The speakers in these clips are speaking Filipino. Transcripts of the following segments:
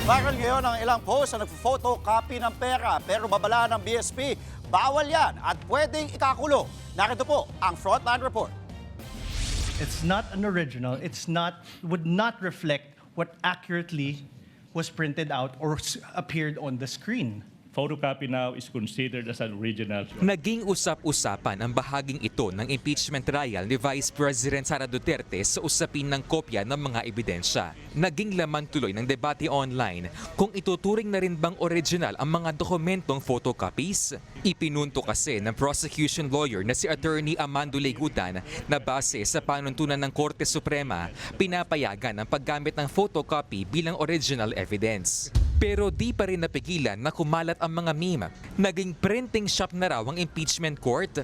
Viral ngayon ang ilang post na nagpo-photocopy ng pera pero babala ng BSP, bawal yan at pwedeng ikakulong. Narito po ang Frontline Report. It's not an original. Would not reflect what accurately was printed out or appeared on the screen. Photocopy now is considered as an original. Naging usap-usapan ang bahaging ito ng impeachment trial ni Vice President Sara Duterte sa usapin ng kopya ng mga ebidensya. Naging laman tuloy ng debate online kung ituturing na rin bang original ang mga dokumentong photocopies. Ipinunto kasi ng prosecution lawyer na si Attorney Amando Legutan na base sa panuntunan ng Korte Suprema, pinapayagan ang paggamit ng photocopy bilang original evidence. Pero di pa rin napigilan na kumalat ang mga meme. Naging printing shop na raw ang impeachment court.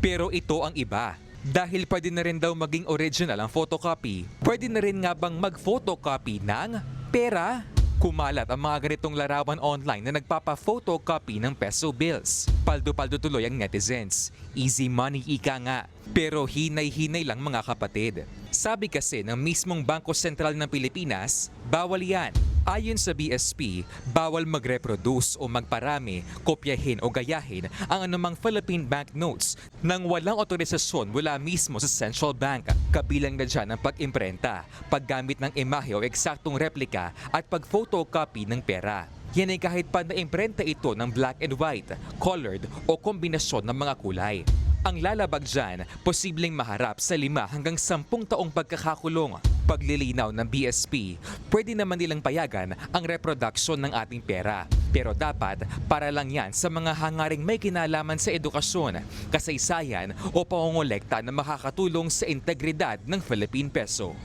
Pero ito ang iba. Dahil pwede na rin daw maging original ang photocopy, pwede na rin nga bang mag-photocopy ng pera? Kumalat ang mga ganitong larawan online na nagpapa-photocopy ng peso bills. Paldo-paldo tuloy ang netizens. Easy money ika nga. Pero hinay-hinay lang mga kapatid. Sabi kasi ng mismong Bangko Sentral ng Pilipinas, bawal yan. Ayon sa BSP, bawal mag-reproduce o magparami, kopyahin o gayahin ang anumang Philippine banknotes nang walang otorisasyon mula mismo sa central bank. Kabilang na dyan ang pag-imprenta, paggamit ng imahe o eksaktong replika at pag-photocopy ng pera. Yan ay kahit pa na-imprenta ito ng black and white, colored o kombinasyon ng mga kulay. Ang lalabag dyan, posibleng maharap sa 5 hanggang 10 taong pagkakakulong. Paglilinaw ng BSP, pwede naman nilang payagan ang reproduction ng ating pera. Pero dapat para lang yan sa mga hangaring may kinalaman sa edukasyon, kasaysayan o pangongolekta na makakatulong sa integridad ng Philippine Peso.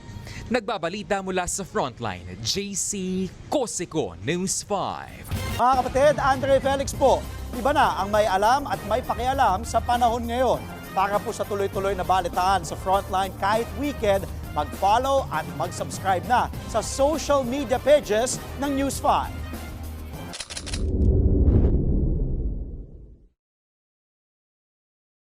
Nagbabalita mula sa Frontline, JC Cosico, News 5. Mga kapatid, Andre Felix po, iba na ang may alam at may pakialam sa panahon ngayon. Para po sa tuloy-tuloy na balitaan sa Frontline kahit weekend, mag-follow at mag-subscribe na sa social media pages ng News 5.